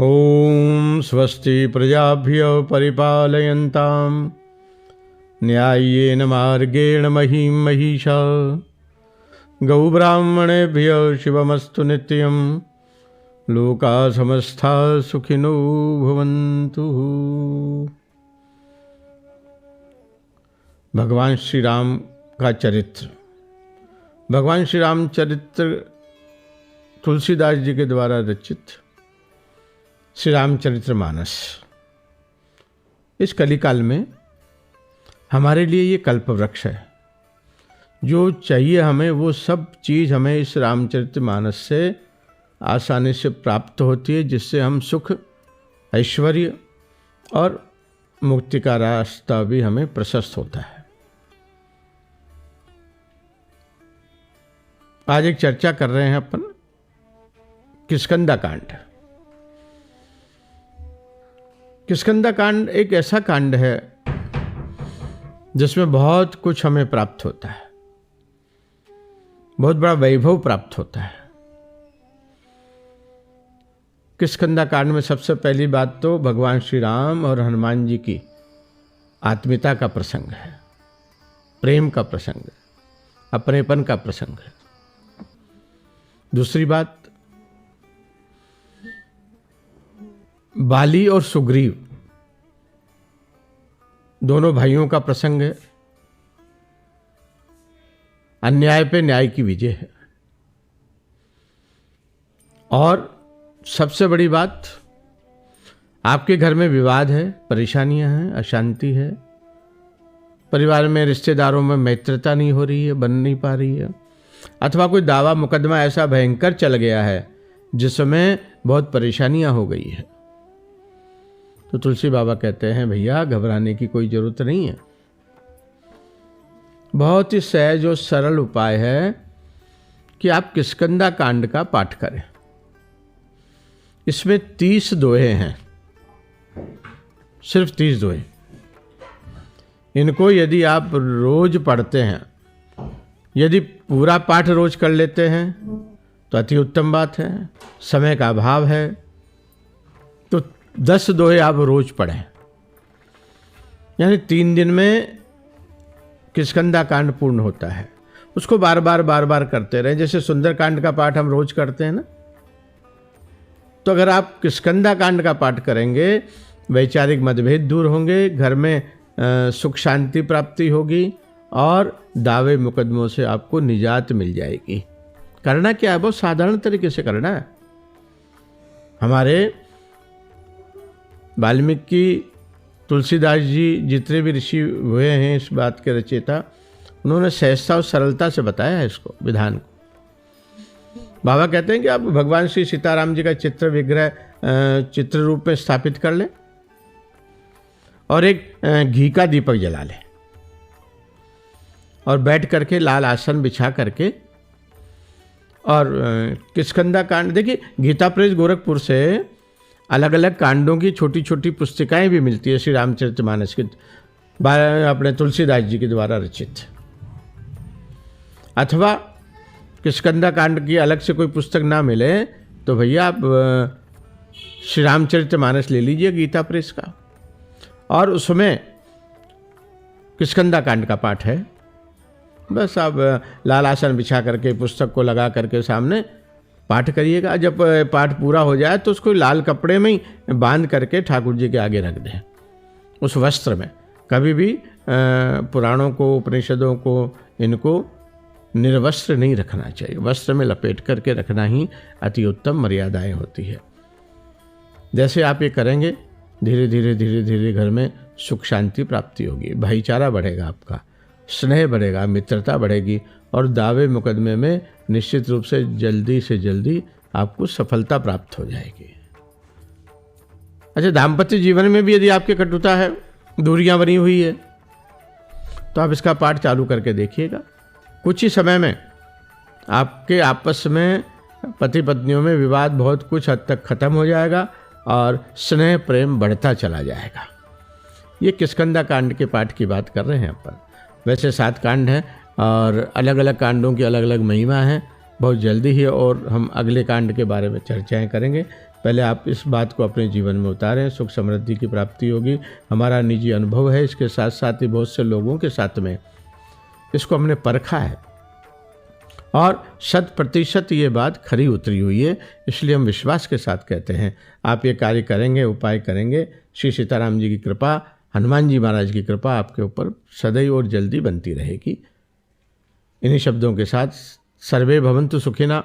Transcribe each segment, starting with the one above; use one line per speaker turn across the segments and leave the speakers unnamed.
ओम स्वस्ति प्रजाभ्य परिपालयन्तां न्याय्येन मार्गेण महीं महिषा गौब्राह्मणेभ्य शिवमस्तु नित्यं लोका समस्ता सुखिनो भवन्तु। भगवान श्री राम का चरित्र। भगवान श्री राम चरित्र तुलसीदास जी के द्वारा रचित श्री रामचरितमानस इस कलिकाल में हमारे लिए ये कल्पवृक्ष है। जो चाहिए हमें वो सब चीज़ हमें इस रामचरितमानस से आसानी से प्राप्त होती है, जिससे हम सुख, ऐश्वर्य और मुक्ति का रास्ता भी हमें प्रशस्त होता है। आज एक चर्चा कर रहे हैं अपन किष्किंधा कांड। किष्किंधा कांड एक ऐसा कांड है जिसमें बहुत कुछ हमें प्राप्त होता है, बहुत बड़ा वैभव प्राप्त होता है। किष्किंधा कांड में सबसे पहली बात तो भगवान श्री राम और हनुमान जी की आत्मीयता का प्रसंग है, प्रेम का प्रसंग है, अपनेपन का प्रसंग है। दूसरी बात बाली और सुग्रीव दोनों भाइयों का प्रसंग है। अन्याय पे न्याय की विजय है। और सबसे बड़ी बात, आपके घर में विवाद है, परेशानियां हैं, अशांति है, परिवार में रिश्तेदारों में मैत्रिता नहीं हो रही है, बन नहीं पा रही है, अथवा कोई दावा मुकदमा ऐसा भयंकर चल गया है जिसमें बहुत परेशानियां हो गई है, तो तुलसी बाबा कहते हैं भैया घबराने की कोई जरूरत नहीं है। बहुत ही सहज और सरल उपाय है कि आप किष्किंधा कांड का पाठ करें। इसमें 30 दोहे हैं, सिर्फ 30 दोहे। इनको यदि आप रोज पढ़ते हैं, यदि पूरा पाठ रोज कर लेते हैं तो अति उत्तम बात है। समय का अभाव है तो 10 दोहे आप रोज पढ़ें, यानी 3 दिन में किष्किंधा कांड पूर्ण होता है। उसको बार बार करते रहें। जैसे सुंदरकांड का पाठ हम रोज करते हैं ना, तो अगर आप किष्किंधा कांड का पाठ करेंगे, वैचारिक मतभेद दूर होंगे, घर में सुख शांति प्राप्ति होगी और दावे मुकदमों से आपको निजात मिल जाएगी। करना क्या है, बहुत साधारण तरीके से करना है। हमारे वाल्मीकि, तुलसीदास जी जितने भी ऋषि हुए हैं इस बात के रचयिता, उन्होंने सहजता और सरलता से बताया है इसको, विधान को। बाबा कहते हैं कि आप भगवान श्री सीताराम जी का चित्र विग्रह चित्र रूप में स्थापित कर लें और एक घी का दीपक जला लें और बैठ करके लाल आसन बिछा करके और किष्किंधा कांड, देखिए गीता प्रेस गोरखपुर से अलग अलग कांडों की छोटी छोटी पुस्तिकाएं भी मिलती है श्री रामचरितमानस की, अपने तुलसीदास जी के द्वारा रचित। अथवा किष्किंधा कांड की अलग से कोई पुस्तक ना मिले तो भैया आप श्री रामचरितमानस ले लीजिए गीता प्रेस का, और उसमें किष्किंधा कांड का पाठ है। बस आप लाल आसन बिछा करके पुस्तक को लगा करके सामने पाठ करिएगा। जब पाठ पूरा हो जाए तो उसको लाल कपड़े में ही बांध करके ठाकुर जी के आगे रख दें, उस वस्त्र में। कभी भी पुराणों को, उपनिषदों को, इनको निर्वस्त्र नहीं रखना चाहिए, वस्त्र में लपेट करके रखना ही अति उत्तम मर्यादाएं होती है। जैसे आप ये करेंगे, धीरे धीरे घर में सुख शांति प्राप्ति होगी, भाईचारा बढ़ेगा, आपका स्नेह बढ़ेगा, मित्रता बढ़ेगी और दावे मुकदमे में निश्चित रूप से जल्दी आपको सफलता प्राप्त हो जाएगी। अच्छा, दाम्पत्य जीवन में भी यदि आपके कटुता है, दूरियां बनी हुई है, तो आप इसका पाठ चालू करके देखिएगा। कुछ ही समय में आपके आपस में पति पत्नियों में विवाद बहुत कुछ हद तक खत्म हो जाएगा और स्नेह प्रेम बढ़ता चला जाएगा। ये किष्किंधा कांड के पाठ की बात कर रहे हैं अपन। वैसे 7 कांड हैं और अलग अलग कांडों की अलग अलग महिमा है। बहुत जल्दी ही और हम अगले कांड के बारे में चर्चाएं करेंगे। पहले आप इस बात को अपने जीवन में उतारें, सुख समृद्धि की प्राप्ति होगी। हमारा निजी अनुभव है, इसके साथ साथ ही बहुत से लोगों के साथ में इसको हमने परखा है और 100% ये बात खरी उतरी हुई है। इसलिए हम विश्वास के साथ कहते हैं आप ये कार्य करेंगे, उपाय करेंगे, श्री सीताराम जी की कृपा, हनुमान जी महाराज की कृपा आपके ऊपर सदैव और जल्दी बनती रहेगी। इन्हीं शब्दों के साथ सर्वे भवन्तु सुखिना,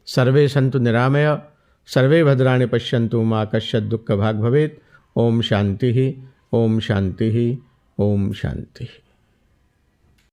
सर्वे सन्तु निरामया, सर्वे भद्राणि पश्यन्तु मा कश्चित् दुःख भाग् भवेत्। ओम शांति, ओम शांति, ओम शांति।